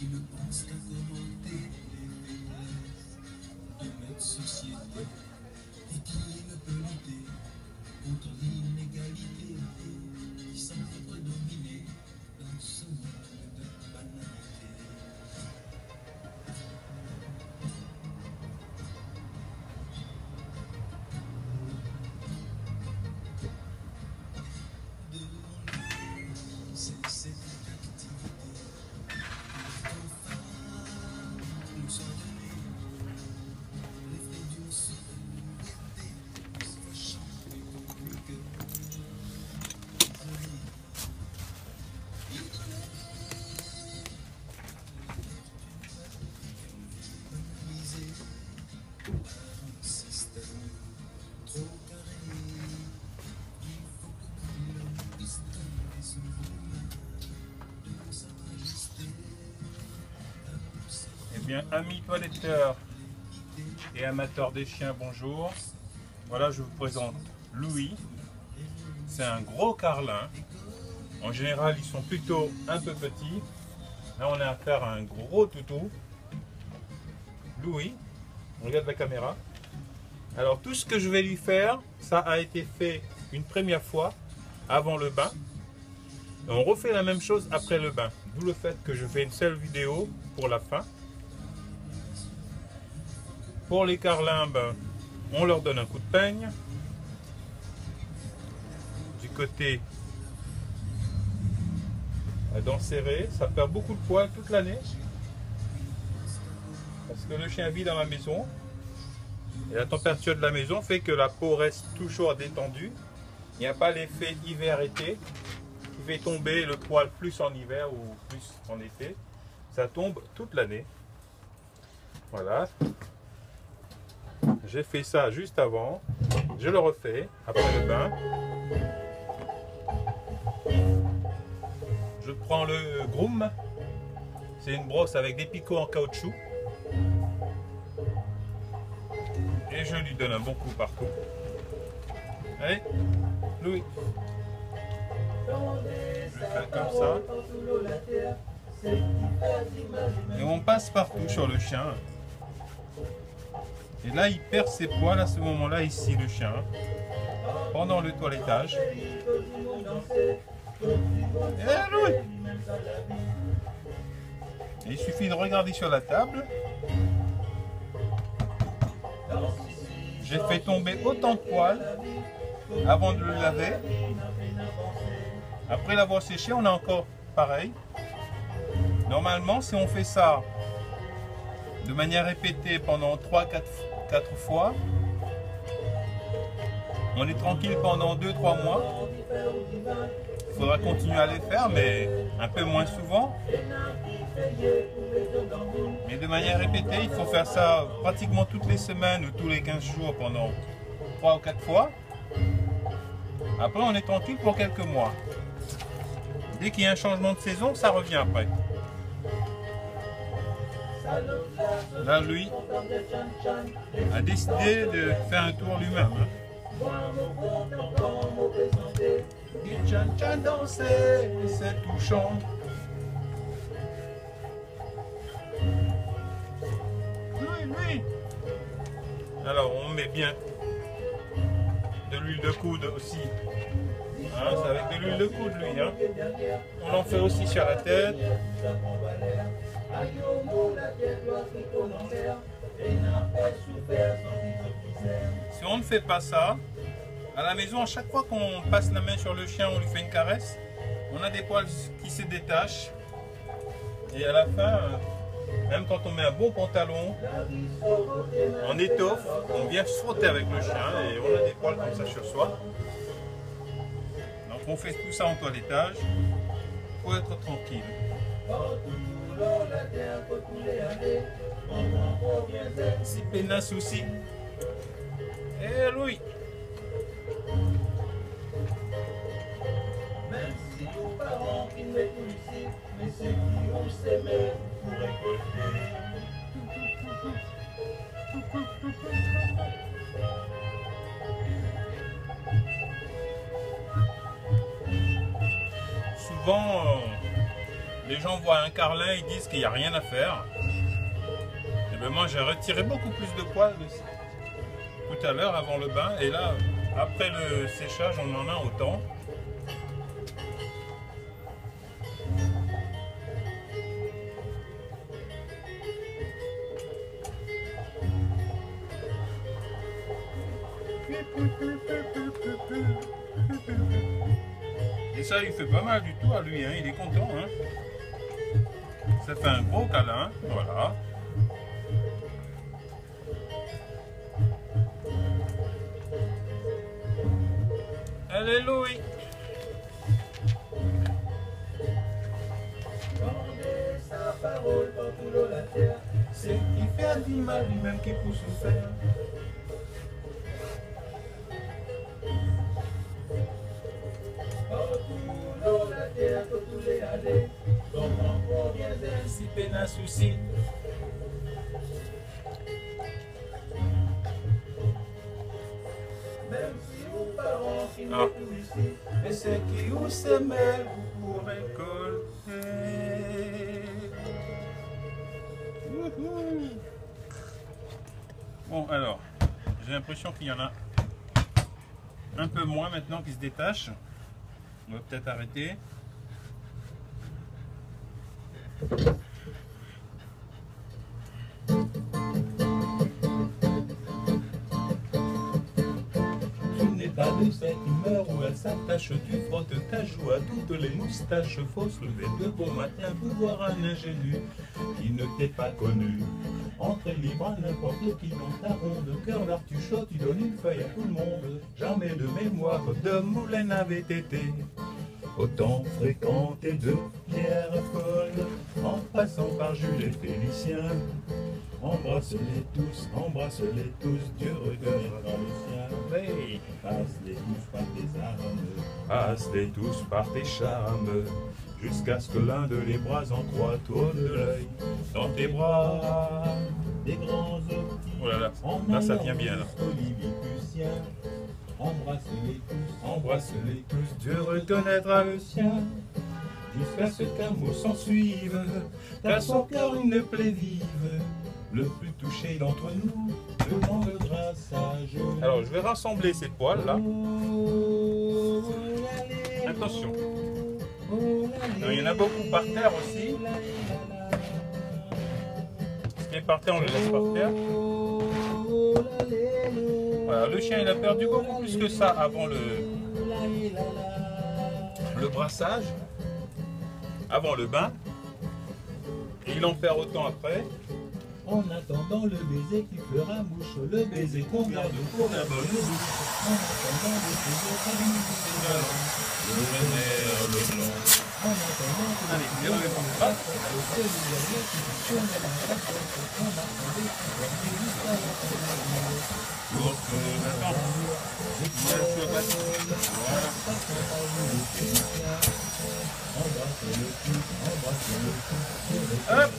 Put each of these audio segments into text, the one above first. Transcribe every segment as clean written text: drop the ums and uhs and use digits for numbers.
qui ne pense qu'à commenter les faiblesses de notre société et qui ne peut lutter contre l'inégalité qui semble dominer dans ce monde de banalité. C'est cette activité que nos femmes nous sont données, les frais d'une société, se fâchant plus que isolés. Banalisé par un système trop carré, il faut que l'homme distingue son volume de sa majesté. Eh bien, amis toiletteurs et amateurs des chiens, bonjour. Voilà, je vous présente Louis. C'est un gros carlin. En général, ils sont plutôt un peu petits. Là, on a affaire à un gros toutou. Louis, regarde la caméra. Alors, tout ce que je vais lui faire, ça a été fait une première fois avant le bain. Et on refait la même chose après le bain. D'où le fait que je fais une seule vidéo pour la fin. Pour les carlins, ben, on leur donne un coup de peigne. Du côté à dents serrées, ça perd beaucoup de poils toute l'année. Parce que le chien vit dans la maison. Et la température de la maison fait que la peau reste toujours détendue. Il n'y a pas l'effet hiver-été qui fait tomber le poil plus en hiver ou plus en été. Ça tombe toute l'année. Voilà. J'ai fait ça juste avant. Je le refais après le bain. Je prends le Groom. C'est une brosse avec des picots en caoutchouc. Et je lui donne un bon coup partout. Allez, Louis. Je fais comme ça. Et on passe partout sur le chien. Et là, il perd ses poils à ce moment-là, ici, le chien. Pendant le toilettage. Et Louis. Il suffit de regarder sur la table. J'ai fait tomber autant de poils avant de le laver. Après l'avoir séché, on a encore pareil. Normalement, si on fait ça de manière répétée pendant 3-4 fois, on est tranquille pendant 2-3 mois. Il faudra continuer à les faire, mais un peu moins souvent. Mais de manière répétée, il faut faire ça pratiquement toutes les semaines ou tous les 15 jours pendant 3 ou 4 fois. Après, on est tranquille pour quelques mois. Dès qu'il y a un changement de saison, ça revient après. Là, lui a décidé de faire un tour lui-même. Tchan danser, c'est touchant. Lui. Alors on met bien de l'huile de coude aussi. Hein, c'est avec de l'huile de coude lui. Hein. On en fait aussi sur la tête. Si on ne fait pas ça, à la maison, à chaque fois qu'on passe la main sur le chien, on lui fait une caresse, on a des poils qui se détachent. Et à la fin, même quand on met un bon pantalon, en étoffe, on vient se frotter avec le chien et on a des poils comme ça sur soi. Donc on fait tout ça en toilettage pour être tranquille. Si pénin souci. Et Louis. Même si nos parents qui ne mettent ici, mais ceux qui ont s'aimer pour récolter. Souvent, les gens voient un carlin, ils disent qu'il n'y a rien à faire. Et bien moi j'ai retiré beaucoup plus de poils tout à l'heure avant le bain. Et là, après le séchage, on en a autant. Et ça, il fait pas mal du tout à lui, hein. Il est content. Hein. Ça fait un gros câlin, voilà. Allez, Louis. Sa parole par tout l'eau la terre, c'est qui fait à l'animal lui-même qui pousse au fer. Si peine à souci. Même si vos parents qui n'est plus ici, mais c'est qui vous s'aimait, vous pourrez récolter. Bon, alors, j'ai l'impression qu'il y en a un peu moins maintenant qui se détachent. On va peut-être arrêter. Tu n'es pas de cette humeur où elle s'attache, tu frottes ta joue à toutes les moustaches. Faut se lever de beau matin pour voir un ingénu qui ne t'est pas connu. Entre libre à n'importe qui dans ta ronde, cœur l'artichaut, tu donnes une feuille à tout le monde. Jamais de mémoire de moulin n'avait été autant fréquenté de pierres folles, en passant par Jules et Félicien. Embrasse-les tous, Dieu recueillera le sien. Hey. Passe-les tous par tes armes, Passe-les tous par tes charmes, jusqu'à ce que l'un de les bras en croix tourne de l'œil dans tes bras. Des grands optiques, oh là là, là ça vient bien là. Embrasse-les tous, Dieu reconnaîtra le sien. Jusqu'à ce qu'un mot s'en suive, car son cœur une plaie vive. Le plus touché d'entre nous demande grâce à Dieu. Alors je vais rassembler ces poils là. Attention. Alors, il y en a beaucoup par terre aussi. Ce qui est par terre, on le laisse par terre. Voilà, le chien il a perdu beaucoup plus que ça avant le brassage, avant le bain. Et il en perd autant après. En attendant le baiser qui fera mouche, le baiser qu'on garde pour la bonne bouche. En attendant le baiser qui fera mouche, le blanc. En attendant que allez, viens le pas. Hop.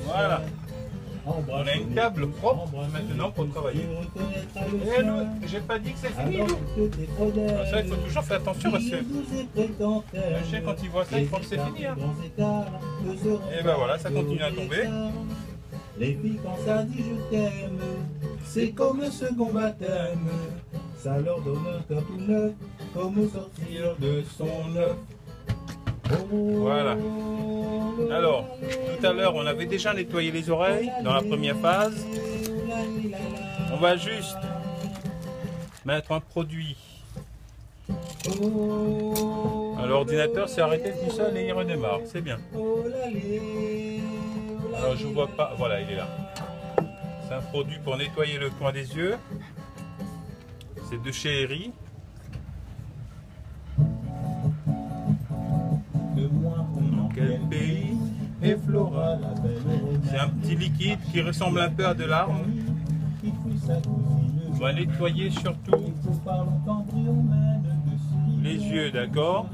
Voilà. On a une table propre maintenant pour travailler. Et nous, j'ai pas dit que c'est fini, nous. Ça, il faut toujours faire attention parce que le chien, quand il voit ça, il pense que c'est fini. Hein. Et ben voilà, ça continue à tomber. Les filles, quand ça dit je t'aime, c'est comme un second baptême. Ça leur donne un cœur tout neuf, comme sortir de son œuf. Voilà. Alors, tout à l'heure, on avait déjà nettoyé les oreilles dans la première phase. On va juste mettre un produit. L'ordinateur s'est arrêté tout seul et il redémarre. C'est bien. Alors, je vois pas. Voilà, il est là. C'est un produit pour nettoyer le coin des yeux. C'est de chez Eri. Quel pays et Flora la belle. C'est un petit liquide qui ressemble un peu à de larmes. On va nettoyer surtout les yeux, d'accord?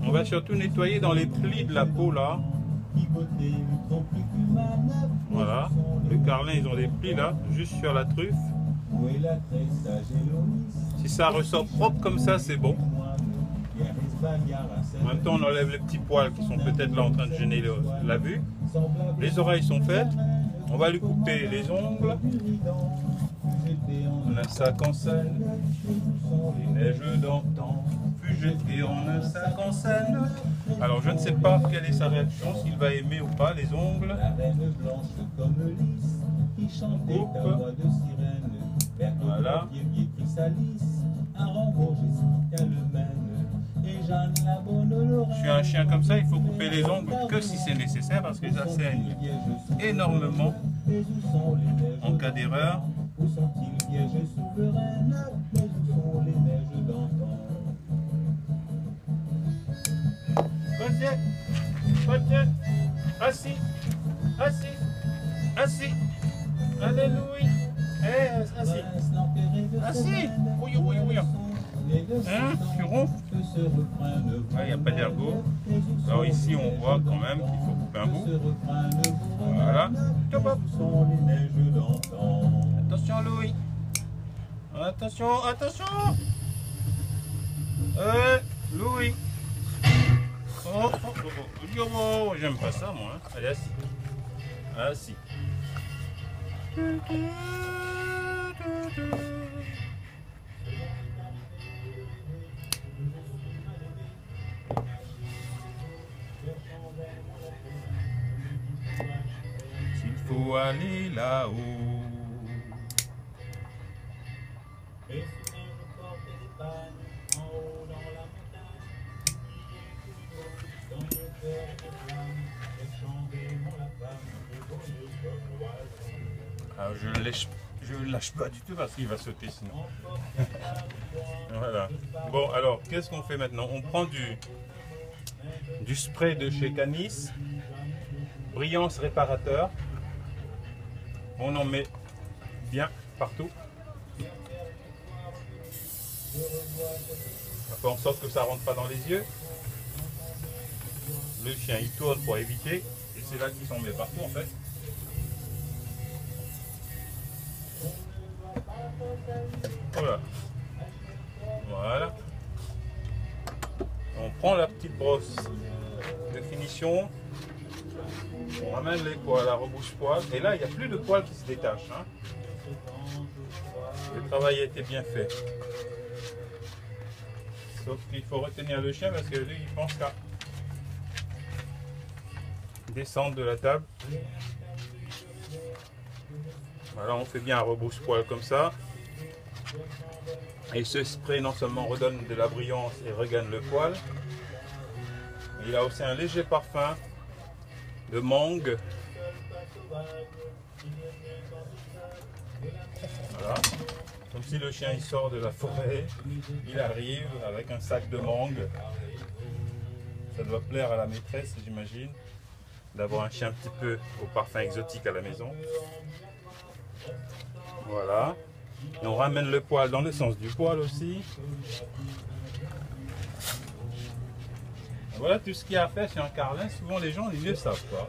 On On va surtout nettoyer dans les plis de la peau là. Voilà. Le carlin, ils ont des plis là, juste sur la truffe. Si ça ressort propre comme ça, c'est bon. En même temps, on enlève les petits poils qui sont peut-être là en train de gêner la vue. Les oreilles sont faites. On va lui couper les ongles. On a un sac en scène. Les neiges d'antan. Fut jeté en un sac en scène. Alors, je ne sais pas quelle est sa réaction, s'il va aimer ou pas les ongles. On coupe. Voilà. Je suis un chien comme ça, il faut couper les ongles que si c'est nécessaire parce que ça saigne énormément en cas d'erreur. Assis, assis, assis, alléluia, assis, assis, oui, oui, oui. Hein, tu ronfles? Il n'y a pas d'ergot. Alors ici on voit quand même qu'il faut couper un bout. Voilà. Attention Louis. Attention, attention. Louis. Oh, oh, oh, oh. J'aime pas ça moi. Hein. Allez, assis. Assis. S'il faut aller là-haut. Alors je le lâche pas du tout parce qu'il va sauter sinon. Voilà. Bon alors qu'est-ce qu'on fait maintenant? On prend du spray de chez Canis, brillance réparateur. On en met bien partout. On fait en sorte que ça rentre pas dans les yeux. Le chien il tourne pour éviter et c'est là qu'il s'en met partout en fait. Voilà. Voilà. On prend la petite brosse de finition. On ramène les poils, la rebouche-poils. Et là, il n'y a plus de poils qui se détachent. Hein. Le travail a été bien fait. Sauf qu'il faut retenir le chien parce que lui, il pense qu'à descendre de la table. Voilà, on fait bien un rebouche-poil comme ça. Et ce spray non seulement redonne de la brillance et regagne le poil, mais il a aussi un léger parfum de mangue. Voilà. Comme si le chien il sort de la forêt, il arrive avec un sac de mangue. Ça doit plaire à la maîtresse, j'imagine, d'avoir un chien un petit peu au parfum exotique à la maison. Voilà. Et on ramène le poil dans le sens du poil aussi. Voilà tout ce qu'il y a à faire chez un carlin. Souvent les gens ils ne le savent pas.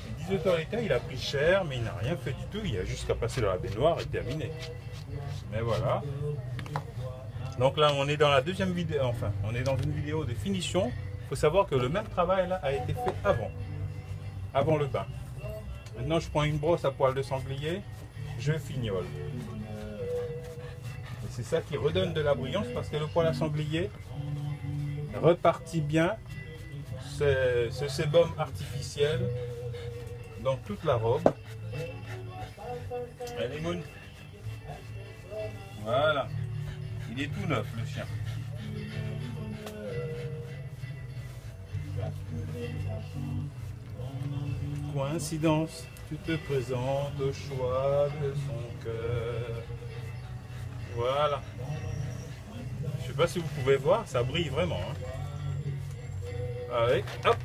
Ils disent autorité, il a pris cher, mais il n'a rien fait du tout. Il a juste qu'à passer dans la baignoire et terminé. Mais voilà. Donc là on est dans la deuxième vidéo, enfin on est dans une vidéo de finition. Il faut savoir que le même travail là a été fait avant le bain. Maintenant je prends une brosse à poil de sanglier. Je fignole. Et c'est ça qui redonne de la brillance parce que le poil à sanglier repartit bien ce sébum artificiel dans toute la robe. Allez Moon. Voilà. Il est tout neuf le chien. Coïncidence. Tu te présentes au choix de son cœur. Voilà. Je sais pas si vous pouvez voir, ça brille vraiment. Hein. Allez, hop.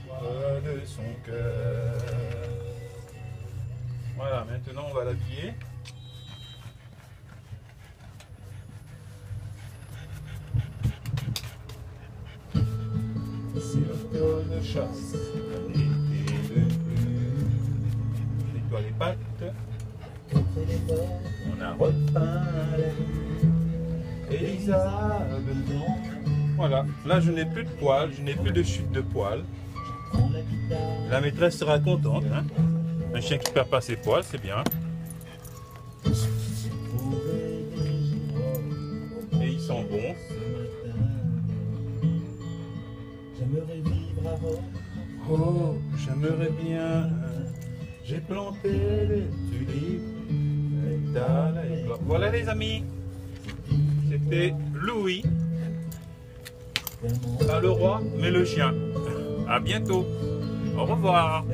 Choix de son cœur. Voilà, maintenant on va l'habiller. de chasse. Un été de pluie. Je nettoie les pattes. On a repeint Elisa dedans. Voilà, là je n'ai plus de poils, je n'ai plus de chute de poils. La maîtresse sera contente. Hein. Un chien qui ne perd pas ses poils, c'est bien. Et ils sont bons. Oh, j'aimerais bien. J'ai planté les tulipes. Voilà les amis. C'était Louis. Pas le roi, mais le chien. À bientôt. Au revoir.